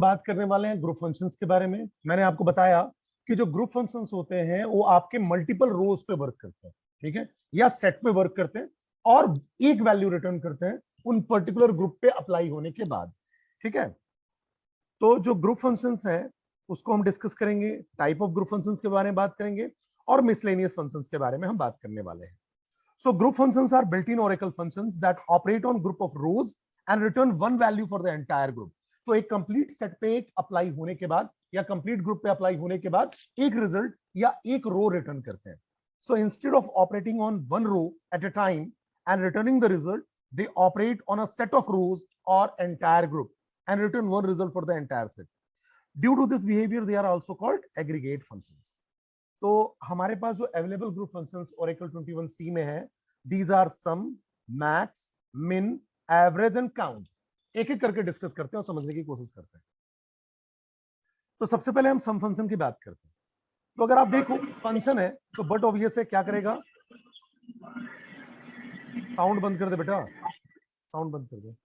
बात करने वाले हैं ग्रुप फंक्शंस के बारे में। मैंने आपको बताया कि जो ग्रुप फंक्शंस होते हैं वो आपके मल्टीपल रोज पे वर्क करते हैं, ठीक है, या सेट पे वर्क करते हैं और एक वैल्यू रिटर्न करते हैं उन पर्टिकुलर ग्रुप पे अप्लाई होने के बाद, ठीक है। तो जो ग्रुप फंक्शंस हैं उसको हम डिस्कस करेंगे, टाइप ऑफ ग्रुप फंक्शंस के बारे में बात करेंगे और मिसलेनियस फंक्शंस के बारे में हम बात करने वाले हैं। So group functions are built-in Oracle functions that operate on group of rows and return one value for the entire group. तो एक कंप्लीट सेट पे एक अप्लाई होने के बाद या कंप्लीट ग्रुप पे अप्लाई होने के बाद एक रिजल्ट या एक रो रिटर्न करते हैं। So instead of operating on one row at a time and returning the result, they operate on a set of rows or entire group and return one result for the entire set. Due to this behavior, they are also called aggregate functions. तो हमारे पास जो available group functions Oracle 21C में है, these are some, max, मिन, average and count. एक एक करके discuss करते हैं और समझने की कोशिश करते हैं। तो सबसे पहले हम सम फंक्शन की बात करते हैं। तो अगर आप देखो फंक्शन है तो बट ऑब्वियस है क्या करेगा, साउंड बंद कर दे बेटा, साउंड बंद कर दे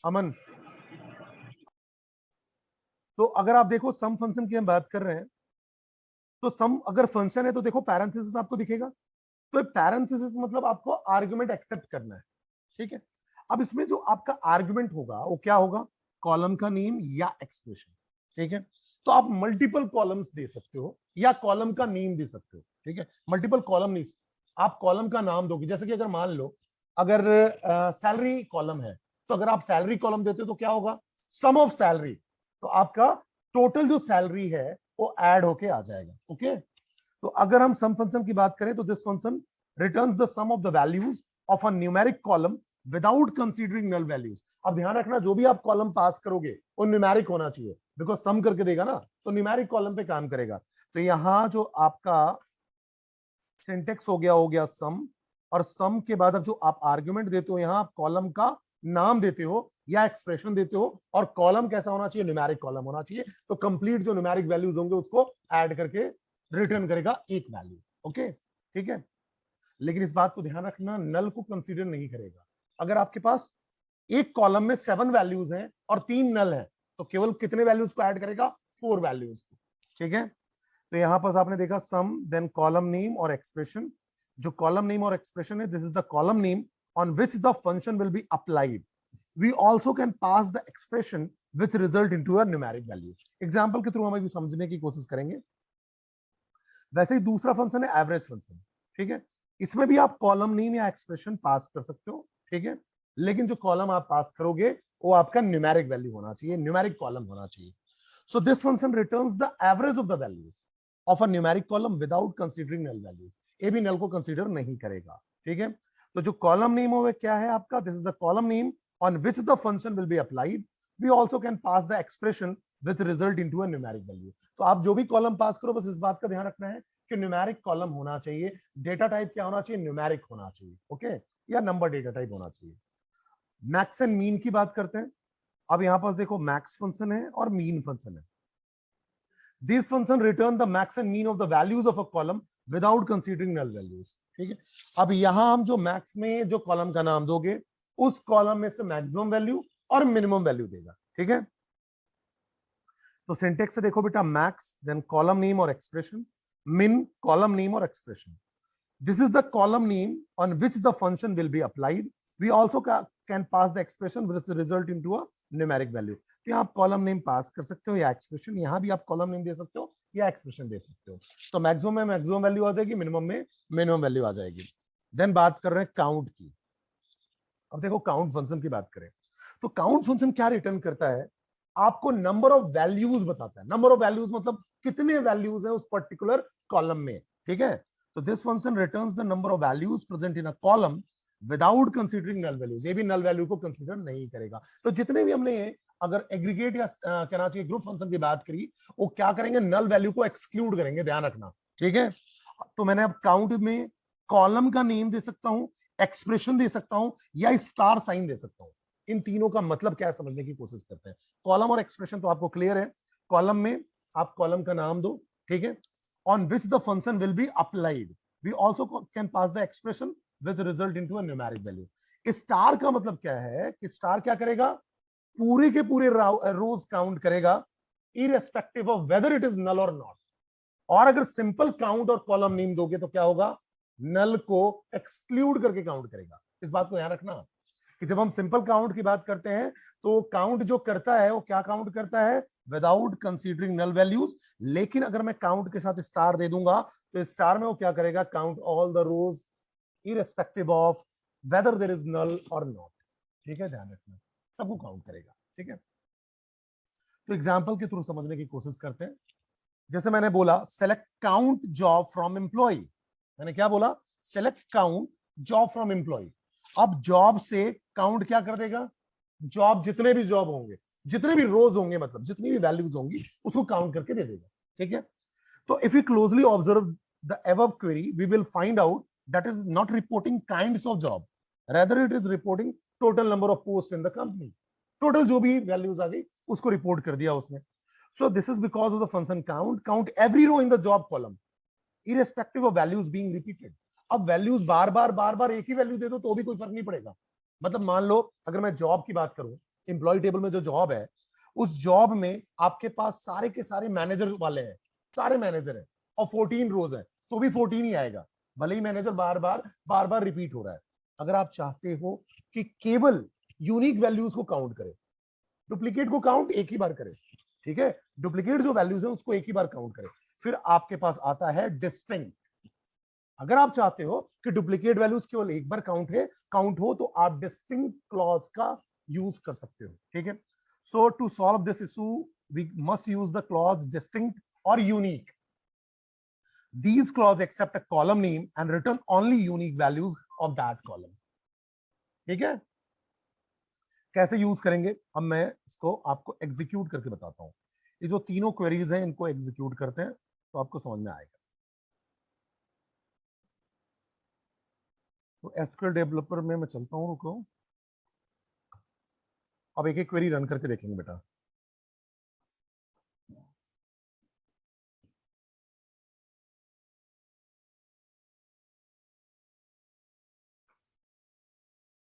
अमन। तो अगर आप देखो सम फंक्शन की हम बात कर रहे हैं तो सम अगर फंक्शन है तो देखो पैरेंथेसिस आपको दिखेगा। तो पैरेंथेसिस मतलब आपको आर्गुमेंट एक्सेप्ट करना है, ठीक है। अब इसमें जो आपका आर्गुमेंट होगा वो क्या होगा, कॉलम का नेम या एक्सप्रेशन, ठीक है। तो आप मल्टीपल कॉलम्स दे सकते हो या कॉलम का नेम दे सकते हो, ठीक है। मल्टीपल कॉलम नहीं, आप कॉलम का नाम दोगे। जैसे कि अगर मान लो अगर सैलरी कॉलम है तो अगर आप सैलरी कॉलम देते हो तो क्या होगा, सम ऑफ सैलरी। तो आपका टोटल जो सैलरी है वो ऐड होके आ जाएगा, ओके। तो अगर हम सम फंक्शन की बात करें तो this function returns the sum of the values of a numeric column without considering null values. अब ध्यान रखना जो भी आप कॉलम पास करोगे वो न्यूमेरिक होना चाहिए, बिकॉज सम करके देगा ना तो न्यूमेरिक कॉलम पे काम करेगा। तो यहां जो आपका सिंटेक्स हो गया सम, और सम के बाद अब जो आप आर्ग्यूमेंट देते हो यहां आप कॉलम का नाम देते हो या एक्सप्रेशन देते हो, और कॉलम कैसा होना चाहिए, न्यूमेरिक कॉलम होना चाहिए। तो कंप्लीट जो न्यूमेरिक वैल्यूज होंगे उसको ऐड करके रिटर्न करेगा एक वैल्यू, ओके, ठीक है। लेकिन इस बात को ध्यान रखना नल को कंसीडर नहीं करेगा। अगर आपके पास एक कॉलम में 7 वैल्यूज हैं और 3 नल हैं तो केवल कितने वैल्यूज को ऐड करेगा, 4 वैल्यूज को, ठीक है। तो यहां पर आपने देखा सम देन कॉलम नेम और एक्सप्रेशन। जो कॉलम नेम और एक्सप्रेशन है this is the column name on which the function will be applied. We also can pass the expression which result into a numeric value. Example के थ्रू हम अभी समझने की कोशिश करेंगे। वैसे ही दूसरा फंक्शन है एवरेज फंक्शन, ठीक है। इसमें भी आप कॉलम नेम या एक्सप्रेशन पास कर सकते हो, ठीक है। लेकिन जो कॉलम आप पास करोगे वो आपका न्यूमेरिक वैल्यू होना चाहिए, न्यूमेरिक कॉलम होना चाहिए। So this function returns the average of the values of a numeric column without considering null values. ये भी नल को कंसीडर नहीं करेगा, ठीक है। तो जो कॉलम नेम हो क्या है आपका, this is the column name on which the function will be applied. We also can pass the expression which result into a numeric value. तो आप जो भी कॉलम पास करो बस इस बात का ध्यान रखना है कि न्यूमेरिक कॉलम होना चाहिए, डेटा टाइप क्या होना चाहिए, न्यूमेरिक होना चाहिए, ओके, या नंबर डेटा टाइप होना चाहिए। मैक्स एंड मीन की बात करते हैं। अब यहां पास देखो मैक्स फंक्शन है और मीन फंक्शन है। This function return the max and mean of the values of a column without considering null values, ठीक है। अब यहां हम जो मैक्स में जो कॉलम का नाम दोगे उस कॉलम में से मैक्सिमम वैल्यू और मिनिमम वैल्यू देगा, ठीक है। तो सिंटेक्स से देखो बेटा, मैक्स देन कॉलम नेम और expression, min column name or expression. This is the column name on which the function will be applied. We also can pass the expression which result into a numeric value. तो यहाँ आप column name पास कर सकते हो या expression, यहाँ भी आप कॉलम नेम दे सकते हो या एक्सप्रेशन दे सकते हो। तो मैक्सिमम में मैक्सिमम वैल्यू आ जाएगी, मिनिमम में मिनिमम वैल्यू आ जाएगी। देन बात कर रहे हैं काउंट की। अब देखो काउंट फंक्शन की बात करें तो काउंट फंक्शन क्या रिटर्न करता है, आपको नंबर ऑफ वैल्यूज बताता है। नंबर ऑफ वैल्यूज मतलब कितने वैल्यूज हैं उस पर्टिकुलर कॉलम में, ठीक है। तो this function returns the number of values present in a column without considering null values. ये भी नल वैल्यू को कंसीडर नहीं करेगा। तो जितने भी हमने अगर एग्रीगेट या कहना चाहिए ग्रुप फंक्शन की बात करी वो क्या करेंगे, नल वैल्यू को एक्सक्लूड करेंगे, ध्यान रखना, ठीक है। तो मैंने अब काउंट में कॉलम का नेम दे सकता हूं, एक्सप्रेशन दे सकता हूं या स्टार साइन दे सकता हूं। इन तीनों का मतलब क्या है समझने की कोशिश करते हैं। कॉलम और एक्सप्रेशन तो आपको क्लियर है। कॉलम में आप कॉलम का नाम दो, ठीक है, on which the function will be applied. We also can pass the expression which result into a numeric value. Star का मतलब क्या है कि स्टार क्या करेगा, पूरे के पूरे रोज काउंट करेगा irrespective of whether it is null और नॉट। और अगर सिंपल काउंट और कॉलम नेम दोगे तो क्या होगा, नल को एक्सक्लूड करके काउंट करेगा। इस बात को ध्यान रखना कि जब हम सिंपल काउंट की बात करते हैं तो काउंट जो करता है वो क्या काउंट करता है, विदाउट कंसीडरिंग नल वैल्यूज। लेकिन अगर मैं काउंट के साथ स्टार दे दूंगा तो स्टार में वो क्या करेगा, count all the rows irrespective of whether there is null और नॉट। ठीक है, ध्यान रखना, सबको काउंट करेगा। ठीक है, तो एग्जांपल के थ्रू समझने की कोशिश करते हैं। जैसे मैंने बोला select count job from employ, मैंने क्या बोला, select count job from employ. अब जॉब से काउंट क्या कर देगा, जॉब जितने भी जॉब होंगे, जितने भी रोज होंगे, मतलब जितनी भी वैल्यूज होंगी उसको काउंट करके दे देगा। ठीक है, तो if you closely observe the above query we will find out that is not reporting kinds of job, rather it is reporting total number of posts in the company। Total जो भी values आ गई उसको report कर दिया उसने। So this is because of the function count, count every row in the job column irrespective of values being repeated। अब values बार बार एक ही value दे दो तो भी कोई फर्क नहीं पड़ेगा। मतलब मान लो अगर मैं जॉब की बात करूं, एम्प्लॉय टेबल में जो जॉब है, उस जॉब में आपके पास सारे के सारे मैनेजर वाले हैं, सारे मैनेजर हैं और 14 रोज है तो भी 14 ही आएगा, भले ही मैनेजर बार बार रिपीट हो रहा है। अगर आप चाहते हो कि केवल यूनिक वैल्यूज को काउंट करे, डुप्लीकेट को काउंट एक ही बार करे, ठीक है, डुप्लीकेट जो वैल्यूज है उसको एक ही बार काउंट करे, फिर आपके पास आता है डिस्टिंक्ट। अगर आप चाहते हो कि डुप्लीकेट वैल्यूज केवल एक बार काउंट हो तो आप डिस्टिंक्ट क्लॉज का यूज कर सकते हो। ठीक है, so to solve this issue we must use the clause distinct और unique. These clause accept a column name and return only unique values of that column। ठीक है, कैसे यूज करेंगे अब मैं इसको आपको एग्जीक्यूट करके बताता हूं। ये जो तीनों क्वेरीज हैं इनको एग्जीक्यूट करते हैं तो आपको समझ में आएगा। तो एसक्यूएल डेवलपर में मैं चलता हूं, रुको, अब एक एक क्वेरी रन करके देखेंगे बेटा।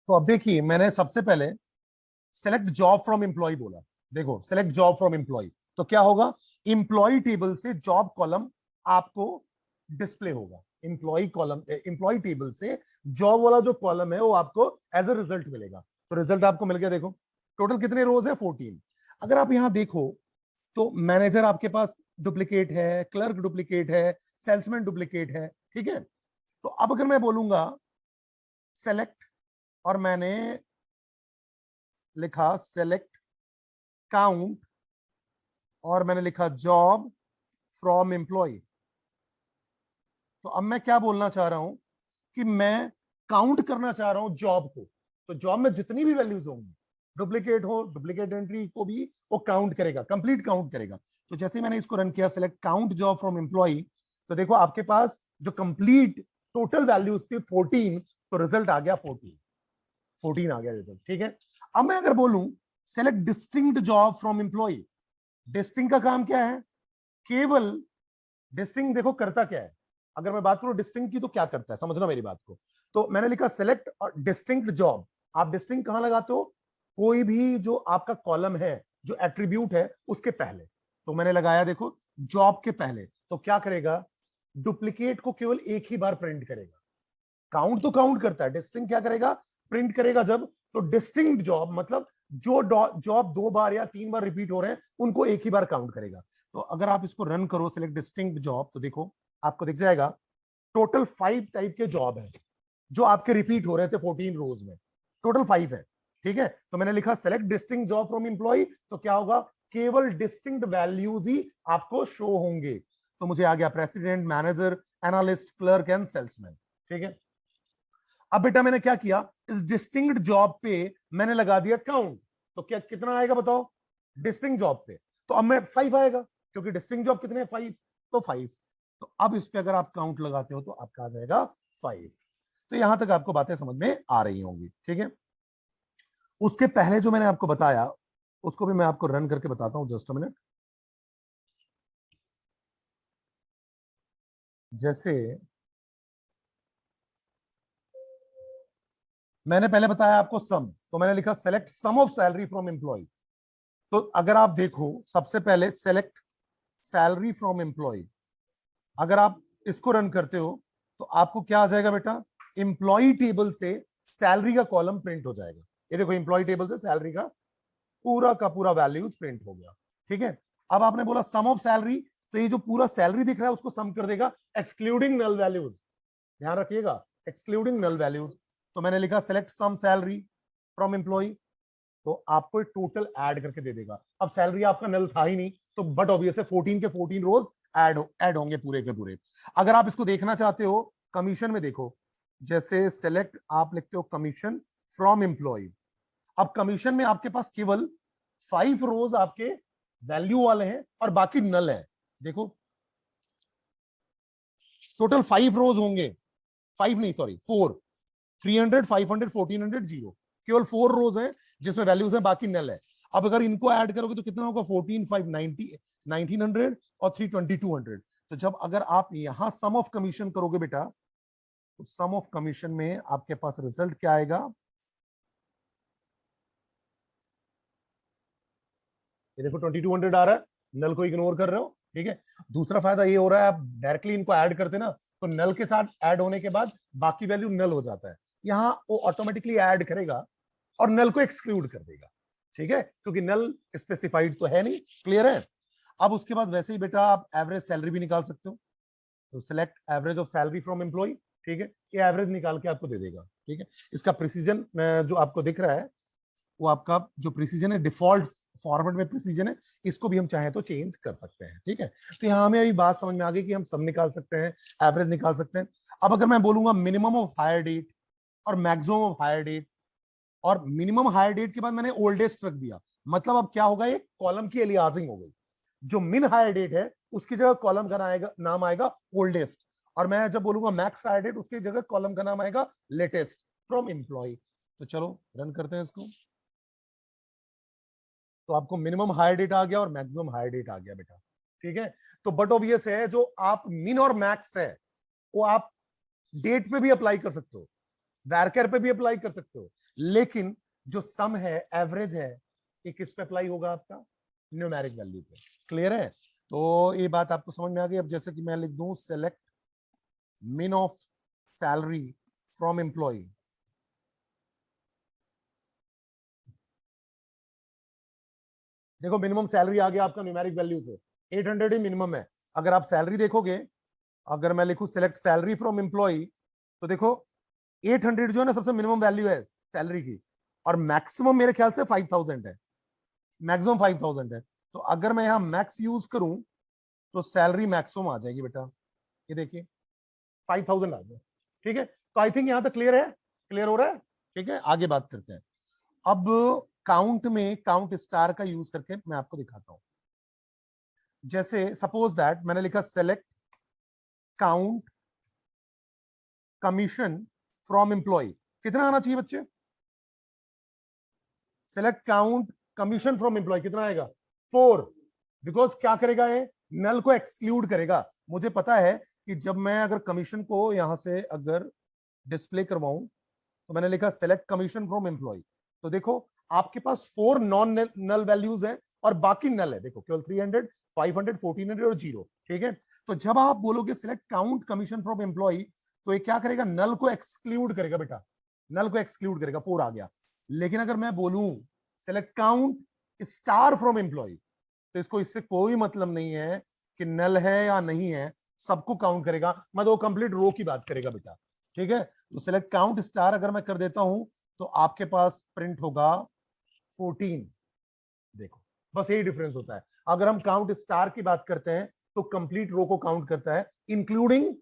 तो अब देखिए मैंने सबसे पहले सेलेक्ट जॉब फ्रॉम एम्प्लॉय बोला। देखो सेलेक्ट जॉब फ्रॉम एम्प्लॉय तो क्या होगा, एम्प्लॉय टेबल से जॉब कॉलम आपको डिस्प्ले होगा। एम्प्लॉय कॉलम, एम्प्लॉय टेबल से जॉब वाला जो कॉलम है वो आपको एज अ रिजल्ट मिलेगा। तो रिजल्ट आपको मिल गया। देखो टोटल कितने रोज है, 14। अगर आप यहां देखो तो मैनेजर आपके पास डुप्लीकेट है, क्लर्क डुप्लीकेट है, सेल्समैन डुप्लीकेट है। ठीक है, तो अब अगर मैं बोलूंगा सेलेक्ट और मैंने लिखा सेलेक्ट काउंट और मैंने लिखा जॉब फ्रॉम एम्प्लॉय, तो अब मैं क्या बोलना चाह रहा हूं कि मैं काउंट करना चाह रहा हूं जॉब को। तो जॉब में जितनी भी वैल्यूज होंगी, डुप्लीकेट हो, डुप्लीकेट एंट्री को भी वो काउंट करेगा, कंप्लीट काउंट करेगा। तो जैसे मैंने इसको रन किया select count job from employ, तो देखो आपके पास जो कंप्लीट टोटल वैल्यूज थी 14, तो रिजल्ट आ गया 14 आ गया रिजल्ट। ठीक है, अब मैं अगर बोलूं select distinct job from employ, distinct का काम क्या है, केवल डिस्टिंक्ट देखो करता क्या है। अगर मैं बात करूं डिस्टिंक्ट की तो क्या करता है, समझना मेरी बात को। तो मैंने लिखा सेलेक्ट और डिस्टिंक्ट जॉब। आप डिस्टिंक्ट कहां लगाते हो, कोई भी जो आपका कॉलम है, जो एट्रीब्यूट है उसके पहले। तो मैंने लगाया देखो जॉब के पहले, तो क्या करेगा, डुप्लीकेट को केवल एक ही बार प्रिंट करेगा। काउंट तो काउंट करता है, डिस्टिंक्ट क्या करेगा, प्रिंट करेगा जब। तो डिस्टिंक्ट जॉब मतलब जो जॉब 2 बार या 3 बार रिपीट हो रहे हैं उनको एक ही बार काउंट करेगा। तो अगर आप इसको रन करो सिलेक्ट डिस्टिंक्ट जॉब, तो देखो आपको दिख जाएगा टोटल 5 टाइप के जॉब है जो आपके रिपीट हो रहे थे 14 रोज में, टोटल 5 है। ठीक है, तो मैंने लिखा select distinct job from employ, तो क्या होगा, केवल डिस्टिंक्ट वैल्यूज ही आपको शो होंगे। तो मुझे आ गया president, manager, analyst, clerk and salesman. ठीक है, अब बेटा मैंने क्या किया, इस डिस्टिंक्ट जॉब पे मैंने लगा दिया काउंट। तो क्या कितना आएगा बताओ, डिस्टिंक्ट जॉब पे तो अब मैं 5 आएगा, क्योंकि डिस्टिंक्ट जॉब कितने 5, तो 5। तो अब इस पे अगर आप काउंट लगाते हो तो आपका आ जाएगा 5। तो यहां तक आपको बातें समझ में आ रही होंगी। ठीक है, उसके पहले जो मैंने आपको बताया उसको भी मैं आपको रन करके बताता हूं, जस्ट अ मिनट। जैसे मैंने पहले बताया आपको सम, तो मैंने लिखा select sum of salary from employ. तो अगर आप देखो सबसे पहले सेलेक्ट सैलरी फ्रॉम एम्प्लॉय, अगर आप इसको रन करते हो तो आपको क्या आ जाएगा बेटा, एम्प्लॉय टेबल से सैलरी का कॉलम प्रिंट हो जाएगा। ये देखो एम्प्लॉय टेबल से सैलरी का पूरा वैल्यूज प्रिंट हो गया। ठीक है, अब आपने बोला सम ऑफ सैलरी, तो ये जो पूरा सैलरी दिख रहा है उसको सम कर देगा एक्सक्लूडिंग नल वैल्यूज, ध्यान रखिएगा एक्सक्लूडिंग नल वैल्यूज। तो मैंने लिखा select sum salary from employ, तो आपको टोटल ऐड करके दे देगा। अब सैलरी आपका नल था ही नहीं, तो बट ऑब्वियस है 14 के 14 रोज ऐड होंगे पूरे के पूरे। अगर आप इसको देखना चाहते हो कमीशन में, देखो जैसे सेलेक्ट आप लिखते हो कमीशन फ्रॉम एम्प्लॉय, अब कमीशन में आपके पास केवल 5 रोज आपके वैल्यू वाले हैं और बाकी नल है। देखो टोटल 5 रोज होंगे, 5 नहीं सॉरी 4, 300 500 1400 जीरो, केवल 4 रोज हैं जिसमें वैल्यूज हैं, बाकी नल है। अब अगर इनको ऐड करोगे तो कितना होगा, 14 5 90 1900 और 3 2200। तो जब अगर आप यहां सम ऑफ कमीशन करोगे बेटा, तो सम ऑफ कमीशन में आपके पास रिजल्ट क्या आएगा, ये देखो 2200 आ रहा है, नल को इग्नोर कर रहे हो। ठीक है, दूसरा फायदा ये हो रहा है आप डायरेक्टली इनको ऐड करते ना, तो नल के साथ ऐड होने के बाद बाकी वैल्यू नल हो जाता है, यहां वो ऑटोमेटिकली ऐड करेगा और नल को एक्सक्लूड कर देगा। ठीक है, क्योंकि नल स्पेसिफाइड तो है नहीं, क्लियर है। अब उसके बाद वैसे ही बेटा आप एवरेज सैलरी भी निकाल सकते हो, तो select average of salary from employ. ठीक है, ये एवरेज निकाल के आपको दे देगा। ठीक है, इसका प्रिसीजन जो आपको दिख रहा है वो आपका जो प्रिसीजन है डिफॉल्ट फॉर्मेट में प्रिसीजन है, इसको भी हम चाहें तो चेंज कर सकते हैं। ठीक है, तो यहाँ हमें अभी बात समझ में आ गई कि हम सब निकाल सकते हैं, एवरेज निकाल सकते हैं। अब अगर मैं बोलूंगा मिनिमम ऑफ हायर डेट और मैक्सिमम ऑफ हायर डेट, और मिनिमम हायर डेट के बाद मैंने ओल्डेस्ट रख दिया, मतलब अब क्या होगा, एक कॉलम की एलियाजिंग हो गई। जो मिन हायर डेट है उसकी जगह कॉलम का नाम आएगा ओल्डेस्ट, और मैं जब बोलूंगा मैक्स हायर डेट उसकी जगह कॉलम का नाम आएगा लेटेस्ट फ्रॉम एम्प्लॉय। तो चलो रन करते हैं इसको, तो आपको मिनिमम हायर डेट आ गया और मैक्सिमम हायर डेट आ गया बेटा। ठीक है, तो बट ऑब्वियस है जो आप मिन और मैक्स है वो आप डेट पे भी अप्लाई कर सकते हो, वैरकर पे भी अप्लाई कर सकते हो, लेकिन जो सम है एवरेज है ये किस पे अप्लाई होगा, आपका न्यूमेरिक वैल्यू पे। क्लियर है, तो ये बात आपको समझ में आ गई। अब जैसे कि मैं लिख दूं सेलेक्ट मिन ऑफ सैलरी फ्रॉम एम्प्लॉय, देखो मिनिमम सैलरी आ गया आपका न्यूमेरिक वैल्यू से, 800 ही मिनिमम है। अगर आप सैलरी देखोगे, अगर मैं लिखूं सिलेक्ट सैलरी फ्रॉम एम्प्लॉय, तो देखो 800 जो है ना सबसे मिनिमम वैल्यू है सैलरी की, और मैक्सिमम मेरे ख्याल से 5000 है, मैक्सिमम 5000 है। तो अगर मैं यहां मैक्स यूज करूं तो सैलरी मैक्सिमम आ जाएगी बेटा, ये देखिए 5000 आ गया। ठीक है, तो आई थिंक यहां तक क्लियर है, क्लियर हो रहा है। ठीक है, आगे बात करते हैं। अब काउंट में काउंट स्टार का यूज करके मैं आपको दिखाता हूं। जैसे सपोज दैट मैंने लिखा select count commission from employ, कितना आना चाहिए बच्चे, select count commission from employ कितना आएगा, 4, बिकॉज क्या करेगा ये, नल को एक्सक्लूड करेगा। मुझे पता है कि जब मैं अगर कमीशन को यहां से अगर डिस्प्ले करवाऊं, तो मैंने लिखा सेलेक्ट कमीशन फ्रॉम एम्प्लॉय, तो देखो आपके पास 4 नॉन नल वैल्यूज हैं और बाकी नल है, देखो केवल 300 500 1400 और 0। ठीक है, तो जब आप बोलोगे select count commission from employ, तो ये क्या करेगा, नल को एक्सक्लूड करेगा बेटा, नल को एक्सक्लूड करेगा, 4 आ गया। लेकिन अगर मैं बोलूं select count star from employ, तो इसको इससे कोई मतलब नहीं है कि नल है या नहीं है, सबको काउंट करेगा, मतलब वो कंप्लीट रो की बात करेगा बेटा। ठीक है, तो सिलेक्ट काउंट स्टार अगर मैं कर देता हूं तो आपके पास प्रिंट होगा 14। देखो बस यही डिफरेंस होता है, अगर हम काउंट स्टार की बात करते हैं तो कंप्लीट रो को काउंट करता है इंक्लूडिंग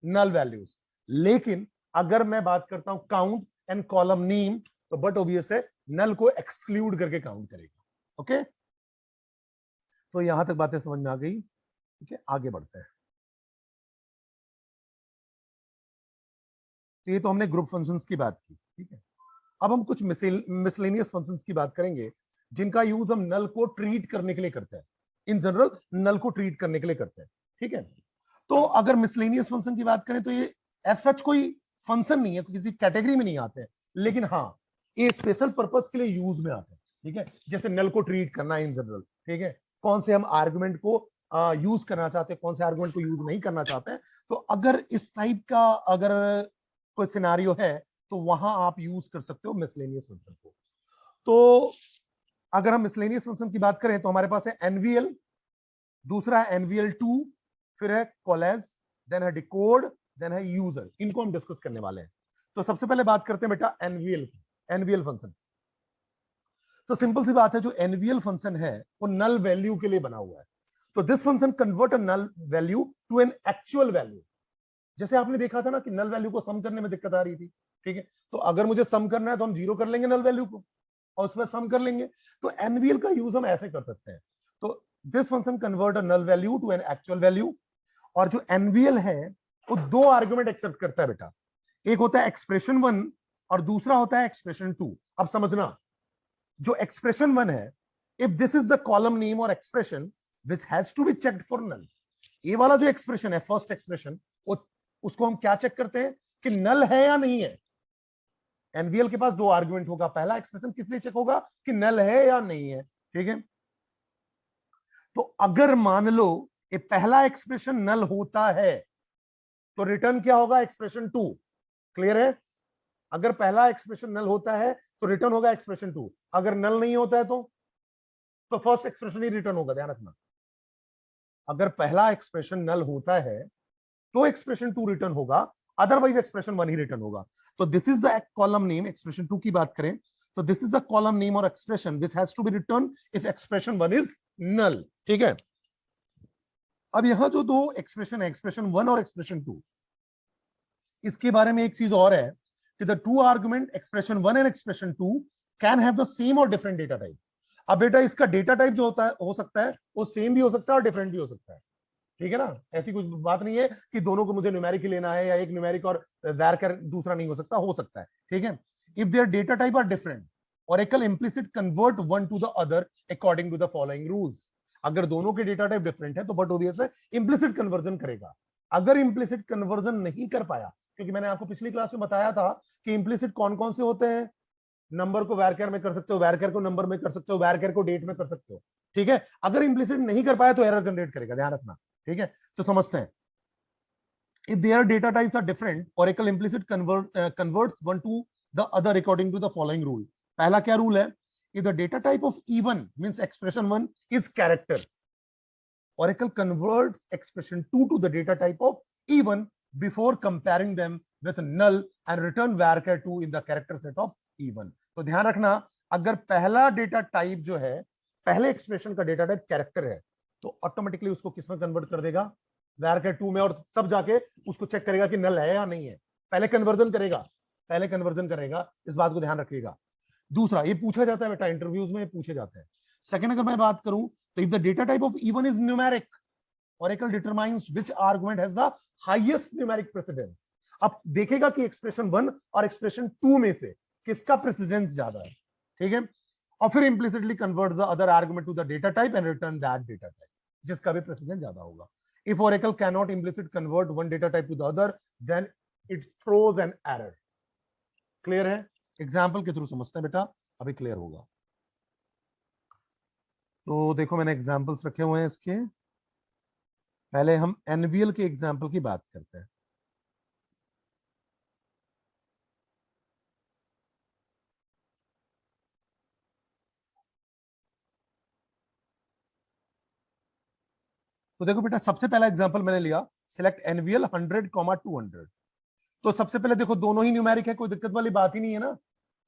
नल वैल्यूज, लेकिन अगर मैं बात करता हूं काउंट एंड कॉलम नेम, तो बट ऑब्वियस है नल को एक्सक्लूड करके काउंट करेगा। ओके, तो यहां तक बातें समझ में आ गई। ठीक है, आगे बढ़ते हैं। तो ये तो हमने ग्रुप फंक्शंस की बात की। ठीक है, अब हम कुछ मिसलेनियस फंक्शंस की बात करेंगे जिनका यूज हम नल को ट्रीट करने के लिए करते हैं, इन जनरल नल को ट्रीट करने के लिए करते हैं। ठीक है, तो अगर मिसलेनियस फंक्शन की बात करें तो ये एफ एच कोई फंक्शन नहीं है, किसी कैटेगरी में नहीं आते हैं, लेकिन हाँ ये स्पेशल पर्पस के लिए यूज में आते हैं, ठीक है, जैसे नल को ट्रीट करना इन जनरल, ठीक है, कौन से हम आर्गुमेंट को यूज करना चाहते हैं, कौन से आर्गुमेंट को यूज नहीं करना चाहते हैं। तो अगर इस टाइप का अगर कोई सिनारियो है तो वहां आप यूज कर सकते हो मिसलेनियस फंक्शन को। तो अगर हम मिसलेनियस फंक्शन की बात करें तो हमारे पास है एनवीएल, दूसरा है एनवीएल2, फिर है कॉलेज, देन है डिकोड, देन है यूजर। इनको हम डिस्कस करने वाले हैं। तो सबसे पहले बात करते हैं बेटा एनवीएल फंक्शन। तो सिंपल सी बात है, जो एनवीएल फंक्शन है वो नल वैल्यू के लिए बना हुआ है। तो this function convert a null value to an actual value. जैसे आपने देखा था ना कि नल वैल्यू को सम करने में दिक्कत आ रही थी, ठीक है, तो अगर मुझे सम करना है तो हम जीरो कर लेंगे नल वैल्यू को और उसमें सम कर लेंगे। तो एनवीएल का यूज हम ऐसे कर सकते हैं। तो this function convert a null value to an actual value. और जो एनवीएल है वो दो आर्गुमेंट एक्सेप्ट करता है बेटा, एक होता है एक्सप्रेशन 1 और दूसरा होता है एक्सप्रेशन 2। अब समझना, जो एक्सप्रेशन 1 है, if this is the column name और expression which has to be checked for null, ये वाला जो एक्सप्रेशन है फर्स्ट एक्सप्रेशन, उसको हम क्या चेक करते हैं कि नल है या नहीं है। एनवीएल के पास दो आर्गुमेंट होगा, पहला एक्सप्रेशन किस लिए चेक होगा कि नल है या नहीं है, ठीक है। तो अगर मान लो ये पहला एक्सप्रेशन नल होता है तो रिटर्न क्या होगा, एक्सप्रेशन 2। क्लियर है? अगर पहला एक्सप्रेशन नल होता है तो रिटर्न होगा एक्सप्रेशन 2, अगर नल नहीं होता है तो फर्स्ट एक्सप्रेशन ही रिटर्न होगा, ध्यान रखना। अगर पहला एक्सप्रेशन नल होता है तो एक्सप्रेशन 2 रिटर्न होगा, अदरवाइज एक्सप्रेशन 1 ही रिटर्न होगा। तो this is the column name, expression 2 की बात करें तो this is the column name और expression which has to be return if expression 1 is null, ठीक है। अब यहां जो दो एक्सप्रेशन है, एक्सप्रेशन 1 और एक्सप्रेशन 2, इसके बारे में एक चीज और है कि the two argument expression 1 and expression 2 can have the same और डिफरेंट डेटा टाइप। अब बेटा इसका डेटा टाइप जो होता है हो सकता है वो सेम भी हो सकता है और डिफरेंट भी हो सकता है, ठीक है ना। ऐसी कुछ बात नहीं है कि दोनों को मुझे न्यूमेरिक ही लेना है या एक न्यूमेरिक और वैरकर दूसरा नहीं हो सकता है, ठीक है। If there data type are different, Oracle implicit convert one to the other according to the following rules। अगर दोनों के डेटा टाइप डिफरेंट है तो बट ओबीएस है इंप्लिसिट कन्वर्जन करेगा। अगर इंप्लिसिट कन्वर्जन नहीं कर पाया, क्योंकि मैंने आपको पिछली क्लास में बताया था कि इंप्लिसिट कौन कौन से होते हैं, नंबर को वैरकर में कर सकते हो, वैरकर को नंबर में कर सकते हो, वैरकर को डेट में कर सकते हो, ठीक है। अगर इंप्लिसिट नहीं कर पाया तो एरर जनरेट करेगा, ध्यान रखना, ठीक है। तो समझते हैं, if their data types are different, Oracle implicit converts one to the other according to the following rule। पहला क्या रूल है, if the data type of E1 means expression 1 is character, Oracle converts expression 2 to the data type of E1 before comparing them with null and return varchar 2 in the character set of E1। तो ध्यान रखना, अगर पहला data type जो है, पहले expression का data type character है तो ऑटोमेटिकली उसको किसमें कन्वर्ट कर देगा, वैरकर 2 में, और तब जाके उसको चेक करेगा कि नल है या नहीं है। पहले कन्वर्जन करेगा, इस बात को ध्यान रखिएगा। दूसरा, ये पूछा जाता है बेटा इंटरव्यूज में, पूछे जाते हैं। सेकंड, अगर मैं बात करूं तो if the data type of E1 is numeric, Oracle determines which argument has the highest numeric precedence। अब देखेगा कि एक्सप्रेशन 1 और एक्सप्रेशन 2 में से किसका प्रेसिडेंस ज्यादा है, ठीक है, और फिर implicitly convert the other argument to the data type and return that data type, जिसका भी प्रेसिडेंस ज्यादा होगा। If Oracle cannot implicit convert one data type to the other, then it throws an error। Clear है? Example के through समझते हैं बेटा, अभी क्लियर होगा। तो देखो मैंने एग्जाम्पल्स रखे हुए हैं इसके, पहले हम एनवीएल के एग्जाम्पल की बात करते हैं। तो देखो बेटा, सबसे पहला एग्जांपल मैंने लिया, सिलेक्ट एनवीएल 100, 200। तो सबसे पहले देखो दोनों ही न्यूमेरिक है, कोई दिक्कत वाली बात ही नहीं है ना,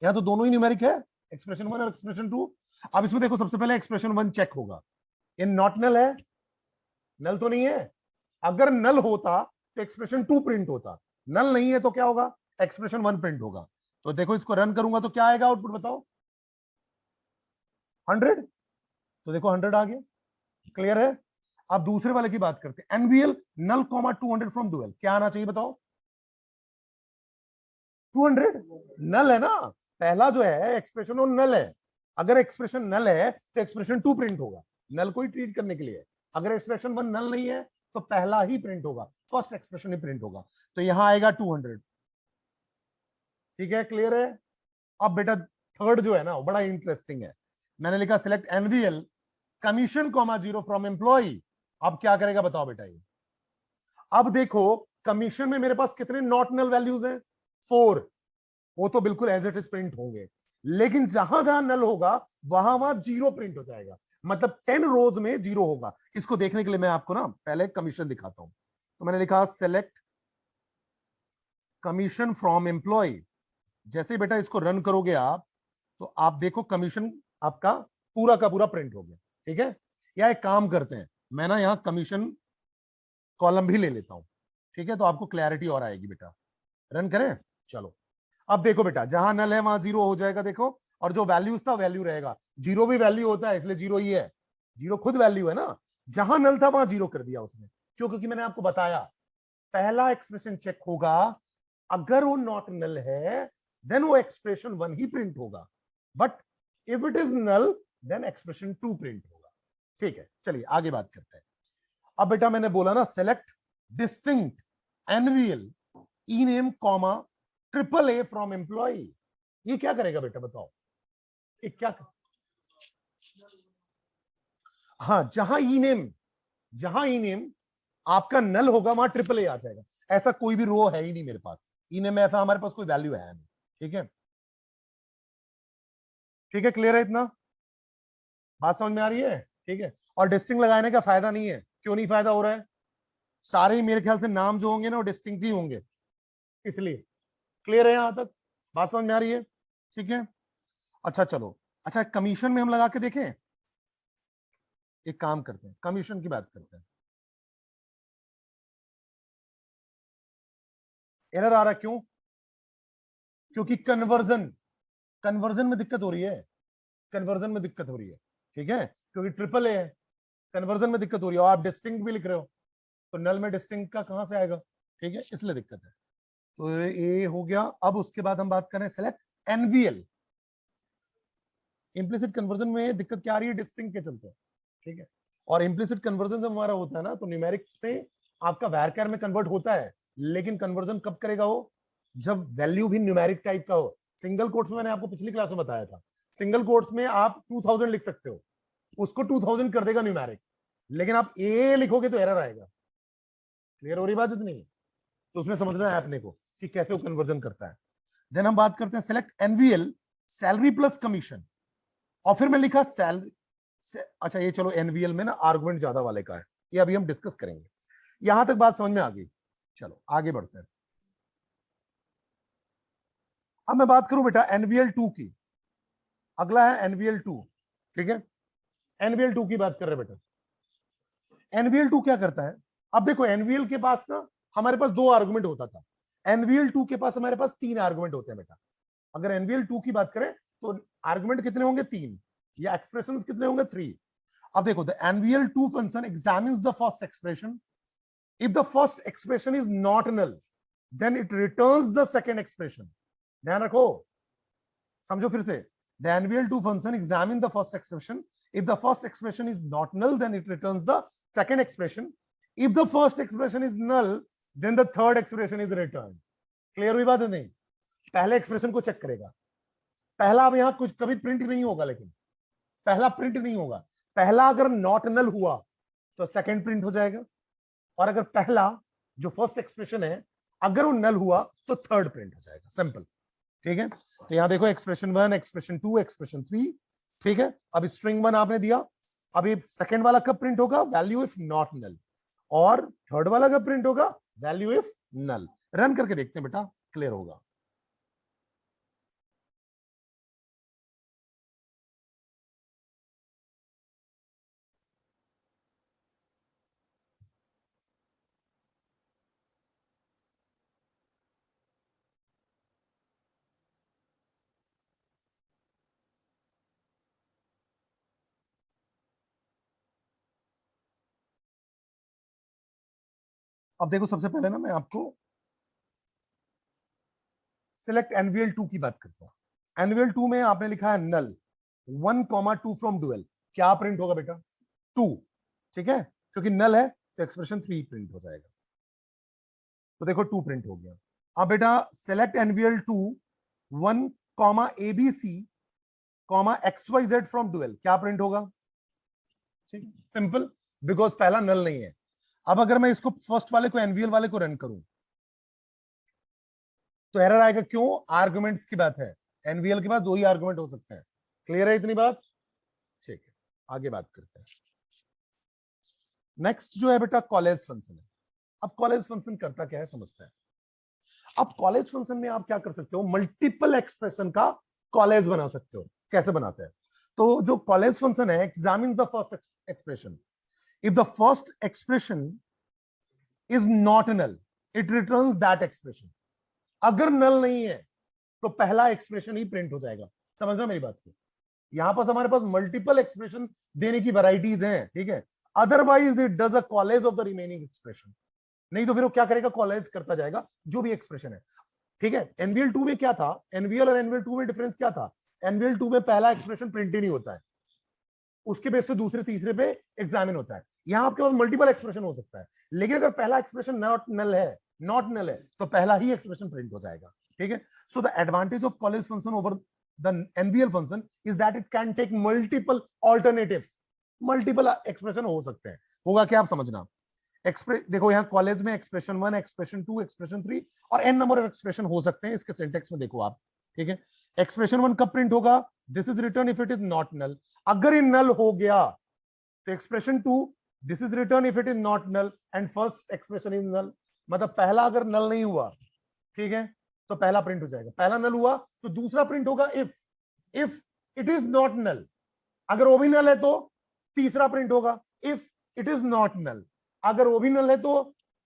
यहाँ तो दोनों ही न्यूमेरिक है, एक्सप्रेशन 1 और एक्सप्रेशन 2। अब इसमें देखो सबसे पहले एक्सप्रेशन 1 चेक होगा, ये नॉट नल है, नल तो नहीं है। अगर नल होता तो एक्सप्रेशन 2 प्रिंट होता, नल नहीं है तो क्या होगा, एक्सप्रेशन 1 प्रिंट होगा। तो देखो इसको रन करूंगा तो क्या आएगा आउटपुट, बताओ, 100। तो देखो 100 आ गया, क्लियर है। अब दूसरे वाले की बात करते हैं, एनवीएल नल 200 फ्रॉम डुअल, क्या आना चाहिए बताओ, 200 नल है ना, पहला जो है एक्सप्रेशन वो नल है। अगर एक्सप्रेशन नल है तो एक्सप्रेशन 2 प्रिंट होगा, नल को ही ट्रीट करने के लिए। अगर एक्सप्रेशन 1 नल नहीं है तो पहला ही प्रिंट होगा, फर्स्ट एक्सप्रेशन ही प्रिंट होगा। तो यहां आएगा 200, ठीक है, क्लियर है। अब बेटा थर्ड जो है ना वो बड़ा इंटरेस्टिंग है। मैंने लिखा select NVL commission comma zero from employ. अब क्या करेगा बताओ बेटा ये। अब देखो कमीशन में मेरे पास कितने नॉट नल वैल्यूज हैं, 4। वो तो बिल्कुल एज इट इज प्रिंट होंगे, लेकिन जहां जहां नल होगा वहां वहां जीरो प्रिंट हो जाएगा, मतलब 10 रोज में जीरो होगा। इसको देखने के लिए मैं आपको ना पहले कमीशन दिखाता हूं। तो मैंने लिखा सेलेक्ट कमीशन फ्रॉम एम्प्लॉय। जैसे ही बेटा इसको रन करोगे आप, तो आप देखो कमीशन आपका पूरा का पूरा प्रिंट हो गया। ठीक है, या एक काम करते हैं, मैं ना यहां कमीशन कॉलम भी ले लेता हूं। ठीक है, तो आपको क्लैरिटी और आएगी बेटा। रन करें, चलो। अब देखो बेटा जहां नल है वहां जीरो हो जाएगा, देखो। और जो वैल्यूज था वैल्यू रहेगा, जीरो भी वैल्यू होता है इसलिए जीरो ही है, जीरो खुद वैल्यू है ना। जहां नल था वहां जीरो कर दिया उसने, क्यों? क्योंकि मैंने आपको बताया पहला एक्सप्रेशन चेक होगा, अगर वो नॉट नल है देन वो एक्सप्रेशन 1 ही प्रिंट होगा, but if it is null then expression 2 print होगा। ठीक है, चलिए आगे बात करते हैं। अब बेटा मैंने बोला ना select distinct NVL E name comma triple A from employ. ये क्या करेगा बेटा बताओ, ये क्या हाँ, जहां ई नेम आपका नल होगा वहां ट्रिपल ए आ जाएगा। ऐसा कोई भी रो है ही नहीं मेरे पास, ई नेम में ऐसा हमारे पास कोई वैल्यू है नहीं। ठीक है, ठीक है, क्लियर है इतना? बात समझ में आ रही है? ठीक है, और डिस्टिंग लगाने का फायदा नहीं है। क्यों नहीं फायदा हो रहा है? सारे ही मेरे ख्याल से नाम जो होंगे ना वो डिस्टिंक्ट ही होंगे, इसलिए। क्लियर है यहां तक? बात समझ में आ रही है? ठीक है, अच्छा चलो। अच्छा कमीशन में हम लगा के देखें, एक काम करते हैं कमीशन की बात करते हैं। एरर आ रहा है, क्यों? क्योंकि कन्वर्जन कन्वर्जन में दिक्कत हो रही है, कन्वर्जन में दिक्कत हो रही है। ठीक है, क्योंकि ट्रिपल ए है, कन्वर्जन में दिक्कत हो रही है, और आप डिस्टिंक्ट भी लिख रहे हो, तो नल में डिस्टिंक्ट का कहां से आएगा? ठीक है, इसलिए दिक्कत है। तो ये हो गया। अब उसके बाद हम बात करें सेलेक्ट एनवीएल। इंप्लिसिट कन्वर्जन में दिक्कत क्या आ रही है? डिस्टिंक्ट के चलते। ठीक है, और इंप्लिसिट कन्वर्जन जब हमारा होता है ना, तो न्यूमेरिक से आपका वैरकर में कन्वर्ट होता है, लेकिन कन्वर्जन कब करेगा वो? जब वैल्यू भी न्यूमेरिक टाइप का हो। सिंगल कोट्स में मैंने आपको पिछली क्लास में बताया था, सिंगल कोट्स में आप 2000 लिख सकते हो, उसको 2000 कर देगा न्यूमेरिक, लेकिन आप ए लिखोगे तो एरर आएगा। क्लियर हो रही बात इतनी? तो उसमें समझना है अपने को कि कैसे वो कन्वर्जन करता है। देन हम बात करते हैं सेलेक्ट एनवीएल सैलरी प्लस कमीशन, और फिर मैं लिखा सैलरी अच्छा ये चलो एनवीएल में ना आर्गुमेंट ज्यादा वाले का है, ये अभी हम डिस्कस करेंगे। यहां तक बात समझ में आ गई? चलो आगे बढ़ते हैं। अब मैं बात करूं बेटा एनवीएल 2 की। अगला है एनवीएल 2। ठीक है, एनवीएल 2 की बात कर रहे हैं बेटा। एनवीएल 2 क्या करता है? अब देखो एनवीएल के पास ना हमारे पास 2 आर्गुमेंट होता था, एनवीएल 2 के पास हमारे पास 3 आर्गुमेंट होते हैं बेटा। अगर एनवीएल 2 की बात करें तो आर्गुमेंट कितने होंगे? 3, या एक्सप्रेशंस कितने होंगे? 3। अब देखो the NVL 2 function examines the first expression, if the first expression is not null then it returns the second expression। ध्यान रखो, समझो फिर से। the nvl2 function examine the first expression, if the first expression is not null then it returns the second expression, if the first expression is null then the third expression is returned। Clear हुई बात है? नहीं, पहले expression को check करेगा। पहला अब यहां कुछ कभी प्रिंट नहीं होगा, लेकिन पहला प्रिंट नहीं होगा। पहला अगर नॉट नल हुआ तो सेकंड प्रिंट हो जाएगा, और अगर पहला जो फर्स्ट एक्सप्रेशन है अगर वो नल हुआ तो थर्ड प्रिंट हो जाएगा। सिंपल। ठीक है, तो यहां देखो एक्सप्रेशन 1, एक्सप्रेशन 2, एक्सप्रेशन 3। ठीक है, अब स्ट्रिंग 1 आपने दिया, अब ये सेकंड वाला कब प्रिंट होगा? Value if not null. और थर्ड वाला कब प्रिंट होगा? Value if null. रन करके देखते हैं बेटा, क्लियर होगा। अब देखो सबसे पहले ना मैं आपको सिलेक्ट एनवीएल 2 की बात करता हूं। एनवीएल 2 में आपने लिखा है नल 1,2 फ्रॉम डुअल, क्या प्रिंट होगा बेटा? 2। ठीक है, क्योंकि नल है तो एक्सप्रेशन 3 प्रिंट हो जाएगा। तो देखो 2 प्रिंट हो गया। अब बेटा select NVL 2 1, comma ABC comma XYZ from dual, क्या प्रिंट होगा? ठीक है, सिंपल, बिकॉज पहला नल नहीं है। अब अगर मैं इसको फर्स्ट वाले को एनवीएल वाले को रन करूं तो एरर आएगा, क्यों? आर्गुमेंट्स की बात है, एनवीएल के पास दो ही आर्गुमेंट हो सकते हैं। क्लियर है इतनी बात? ठीक है, आगे बात करते हैं। नेक्स्ट जो है बेटा कॉलेज फंक्शन है। अब कॉलेज फंक्शन करता क्या है समझते हैं। अब कॉलेज फंक्शन में आप क्या कर सकते हो, मल्टीपल एक्सप्रेशन का कॉलेज बना सकते हो। कैसे बनाते हैं? तो जो कॉलेज फंक्शन है, examine the first expression, if the first expression is not null it returns that expression. अगर नल नहीं है तो पहला एक्सप्रेशन ही प्रिंट हो जाएगा। समझना मेरी बात को? यहां पर हमारे पास मल्टीपल एक्सप्रेशन देने की वैरायटीज हैं, ठीक है। Otherwise it does a college of the remaining expression. नहीं तो फिर वो क्या करेगा, कॉलेज करता जाएगा जो भी एक्सप्रेशन है, ठीक है। एनवीएल 2 में क्या था, एनवीएल और एनवीएल 2 में डिफरेंस क्या था? एनवीएल 2 में पहला एक्सप्रेशन प्रिंट ही नहीं होता है, उसके बेस पे दूसरे तीसरे पे एग्जामिन होता है। यहां आपके पास मल्टीपल एक्सप्रेशन हो सकता है, लेकिन अगर पहला एक्सप्रेशन नॉट नल है तो पहला ही एक्सप्रेशन प्रिंट हो जाएगा, ठीक है। So the advantage of coalesce function over the NVL function is that it can take multiple alternatives. Multiple expression हो सकते हैं। होगा क्या, आप समझना। देखो यहाँ कॉलेज में एक्सप्रेशन 1, एक्सप्रेशन 2, एक्सप्रेशन 3 और n नंबर ऑफ एक्सप्रेशन हो सकते हैं। इसके सिंटेक्स में देखो आप, ठीक है। एक्सप्रेशन 1 कब प्रिंट होगा? This is return if it is not null. अगर ये नल हो गया तो expression 2 this is return if it is not null and first expression is null. मतलब पहला अगर नल नहीं हुआ, ठीक है, तो पहला प्रिंट हो जाएगा। पहला नल हुआ तो दूसरा प्रिंट होगा if it is not null. अगर वो भी नल है तो तीसरा प्रिंट होगा if it is not null. अगर वो भी नल है तो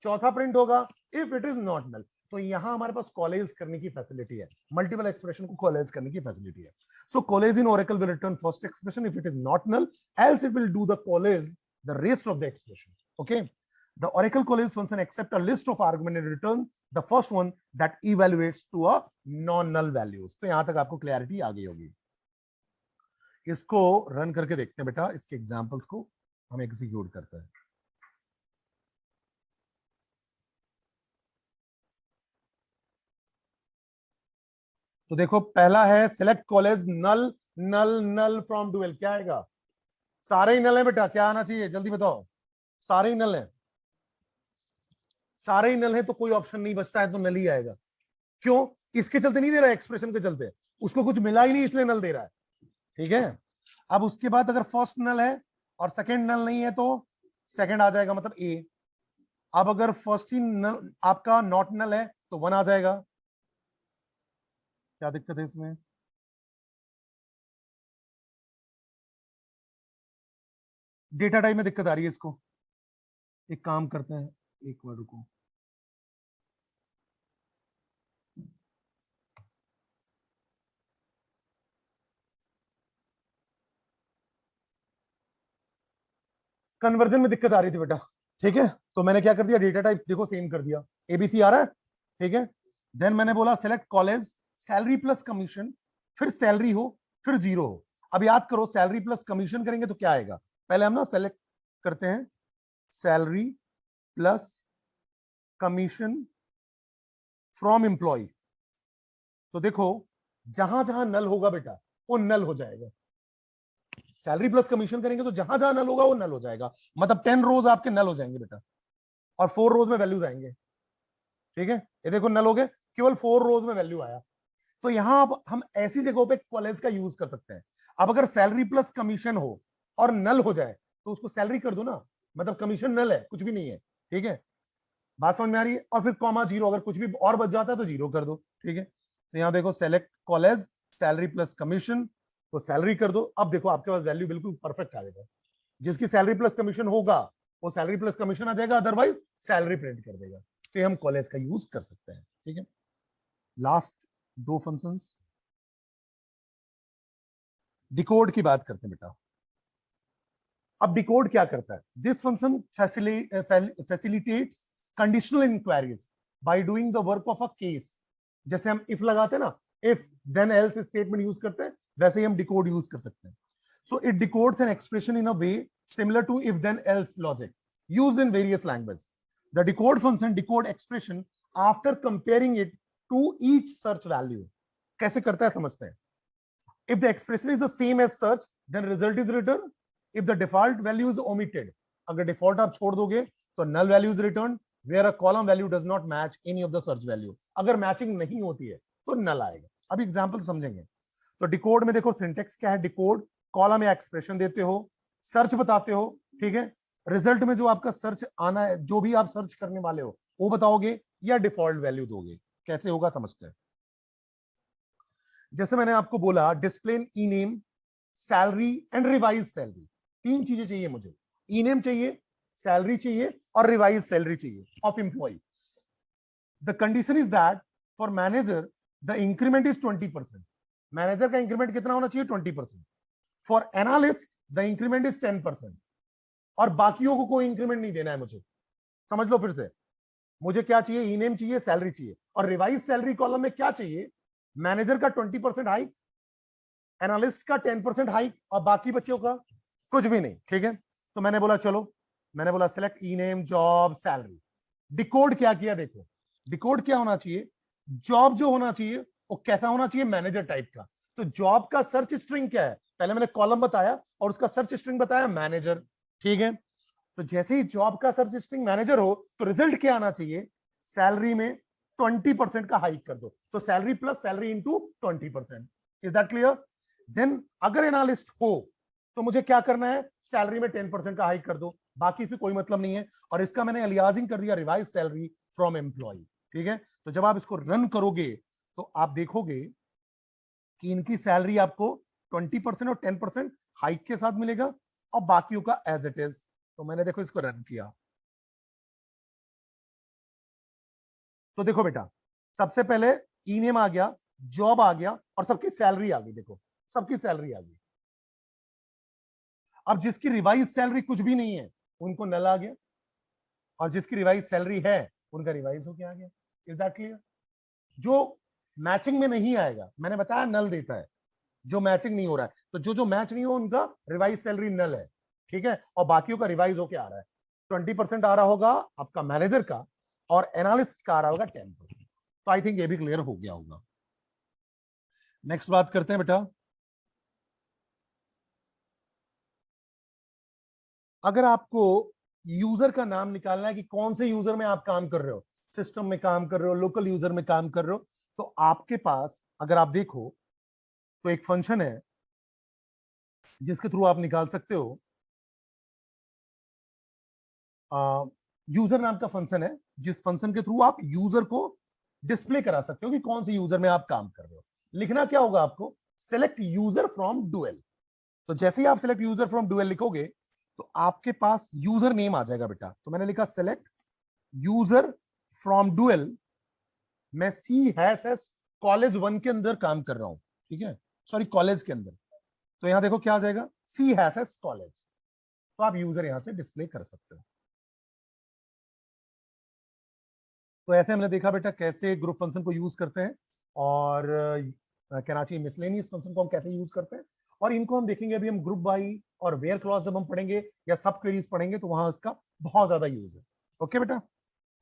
चौथा प्रिंट होगा if it is not null. तो यहां हमारे पास कॉलेज करने की फैसिलिटी है, मल्टीपल एक्सप्रेशन को कॉलेज करने की फैसिलिटी है। So coalesce in Oracle will return first expression if it is not null, else it will do the coalesce the rest of the expression. Okay, the Oracle coalesce function accept a list of argument and return the first one that evaluates to a non null values. तो यहां तक आपको clarity आ गई होगी। इसको run करके देखते हैं बेटा, इसके एग्जांपल्स को हम एग्जीक्यूट करते हैं। तो देखो पहला है select coalesce null null null from dual. क्या आएगा? सारे ही नल है बेटा, क्या आना चाहिए जल्दी बताओ? सारे ही नल है, सारे ही नल है तो कोई ऑप्शन नहीं बचता है, तो नल ही आएगा। क्यों? इसके चलते नहीं दे रहा है, एक्सप्रेशन के चलते, उसको कुछ मिला ही नहीं इसलिए नल दे रहा है, ठीक है। अब उसके बाद अगर फर्स्ट नल है और सेकंड नल नहीं है तो सेकंड आ जाएगा, मतलब ए। अब अगर फर्स्ट ही नल आपका नॉट नल है तो 1 आ जाएगा। क्या दिक्कत है इसमें? डेटा टाइप में दिक्कत आ रही है इसको। एक काम करते हैं, एक मिनट रुको। कन्वर्जन में दिक्कत आ रही थी बेटा, ठीक है। तो मैंने क्या कर दिया, डेटा टाइप देखो सेम कर दिया, एबीसी आ रहा है, ठीक है। देन मैंने बोला select college salary plus commission, फिर सैलरी हो फिर जीरो हो। अब याद करो सैलरी प्लस कमीशन करेंगे तो क्या आएगा? पहले हम ना सेलेक्ट करते हैं salary plus commission from employ. तो देखो जहां जहां नल होगा बेटा वो नल हो जाएगा। सैलरी प्लस कमीशन करेंगे तो जहां जहां नल होगा वो नल हो जाएगा। मतलब 10 रोज आपके नल हो जाएंगे बेटा और 4 रोज में वैल्यूज आएंगे, ठीक है। ये देखो नल हो गए, केवल 4 रोज में वैल्यू आया। तो यहां अब हम ऐसी जगहों पे कॉलेज का यूज कर सकते हैं। अब अगर सैलरी प्लस कमीशन हो और नल हो जाए तो उसको सैलरी कर दो ना, मतलब कमीशन नल है, कुछ भी नहीं है, ठीक है। बात समझ में आ रही है? और फिर कॉमा जीरो, अगर कुछ भी और बच जाता है तो जीरो कर दो, ठीक है। तो यहां देखो select college salary plus commission, तो सैलरी कर दो। अब देखो आपके पास वैल्यू बिल्कुल परफेक्ट आ जाएगा। जिसकी सैलरी प्लस कमीशन होगा वो सैलरी प्लस कमीशन आ जाएगा, अदरवाइज सैलरी प्रिंट कर देगा। तो ये हम कॉलेज का यूज कर सकते हैं, ठीक है। लास्ट 2 फंक्शंस, डिकोड की बात करते हैं बेटा। अब डिकोड क्या करता है? This function facilitates conditional inquiries by doing the work of a case. जैसे हम इफ लगाते हैं ना, if then else statement use करते हैं, वैसे ही हम डिकोड यूज कर सकते हैं। So it decodes an expression in a way similar to if then else logic used in various languages. The decode function decode expression after comparing it to each search value. कैसे करता है समझते हैं। If the expression is the same as search then result is return. If the default value is omitted, अगर default आप छोड़ दोगे तो null value is return. Where a column value does not match any of the search value, अगर matching नहीं होती है तो नल आएगा। अब एग्जांपल समझेंगे। तो डिकोड में देखो सिंटेक्स क्या है, डिकोड कॉलम या एक्सप्रेशन देते हो, सर्च बताते हो, ठीक है। रिजल्ट में जो आपका सर्च आना है, जो भी आप सर्च करने वाले हो वो बताओगे या डिफॉल्ट वैल्यू दोगे। कैसे होगा समझते हैं। जैसे मैंने आपको बोला display E name, salary and revise salary, तीन चीजें चाहिए मुझे। ई नेम चाहिए, सैलरी चाहिए और रिवाइज सैलरी चाहिए of employ. The condition is that for manager the increment is 20%। Manager का इंक्रीमेंट कितना होना चाहिए? 20%। For analyst the increment is 10%। और बाकियों को कोई इंक्रीमेंट नहीं देना है मुझे। समझ लो फिर से, मुझे क्या चाहिए? ई नेम चाहिए, सैलरी चाहिए, और रिवाइज सैलरी कॉलम में क्या चाहिए? मैनेजर का 20% हाइक, एनालिस्ट का 10% हाइक, और बाकी बच्चों का कुछ भी नहीं। ठीक है, तो मैंने बोला चलो, मैंने बोला सिलेक्ट ई नेम, जॉब, सैलरी। डिकोड क्या किया देखो, डिकोड क्या होना चाहिए? जॉब जो होना चाहिए वो कैसा होना चाहिए? मैनेजर टाइप का। तो जॉब का सर्च स्ट्रिंग क्या है? पहले मैंने कॉलम बताया और उसका सर्च स्ट्रिंग बताया मैनेजर। ठीक है, तो जैसे ही जॉब का सर्च स्ट्रिंग मैनेजर हो तो रिजल्ट क्या आना चाहिए? सैलरी में 20% का हाइक कर दो, तो salary plus salary into 20%। Is that clear? Then अगर एनालिस्ट हो तो मुझे क्या करना है? सैलरी में 10% का हाइक कर दो, बाकी से कोई मतलब नहीं है। और इसका मैंने अलियासिंग कर दिया रिवाइज सैलरी फ्रॉम एम्प्लॉय। ठीक है, तो जब आप इसको रन करोगे तो आप देखोगे कि इनकी सैलरी आपको 20% और 10% हाइक के साथ मिलेगा और बाकियों का एज इट इज। तो मैंने देखो इसको रन किया, तो देखो बेटा सबसे पहले ई नेम आ गया, जॉब आ गया और सबकी सैलरी आ गई। देखो सबकी सैलरी आ गई। अब जिसकी रिवाइज सैलरी कुछ भी नहीं है उनको नल आ गया, और जिसकी रिवाइज सैलरी है उनका रिवाइज होके आ गया। Is that clear? जो मैचिंग में नहीं आएगा, मैंने बताया नल देता है, जो मैचिंग नहीं हो रहा है, तो जो मैच नहीं हो उनका रिवाइज सैलरी नल है। ठीक है, और बाकियों का रिवाइज होके आ रहा है। 20% आ रहा होगा आपका मैनेजर का और एनालिस्ट का आ रहा होगा 10%। तो आई थिंक ये भी क्लियर हो गया होगा। नेक्स्ट बात करते हैं बेटा। अगर आपको यूजर का नाम निकालना है कि कौन से यूजर में आप काम कर रहे हो, सिस्टम में काम कर रहे हो, लोकल यूजर में काम कर रहे हो, तो आपके पास अगर आप देखो तो एक फंक्शन है जिसके थ्रू आप निकाल सकते हो। यूजर नाम का फंक्शन है जिस फंक्शन के थ्रू आप यूजर को डिस्प्ले करा सकते हो कि कौन से यूजर में आप काम कर रहे हो। लिखना क्या होगा आपको? Select user from dual. तो जैसे ही आप सेलेक्ट यूजर फ्रॉम डुएल लिखोगे तो आपके पास यूजर नेम आ जाएगा बेटा। तो मैंने लिखा सेलेक्ट यूजर फ्रॉम डुएल। मैं C#S कॉलेज 1 के अंदर काम कर रहा हूं, ठीक है, सॉरी कॉलेज के अंदर। तो यहां देखो क्या आ जाएगा? C#S college. तो आप यूजर यहां से डिस्प्ले कर सकते हो। तो ऐसे हमने देखा बेटा कैसे ग्रुप फंक्शन को यूज करते हैं, और कहना चाहिए मिसलेनियस फंक्शन को हम कैसे यूज करते हैं। और इनको हम देखेंगे अभी हम ग्रुप बाई और वेयर क्लॉज जब हम पढ़ेंगे या सब क्वेरीज पढ़ेंगे तो वहां इसका बहुत ज्यादा यूज है। ओके बेटा।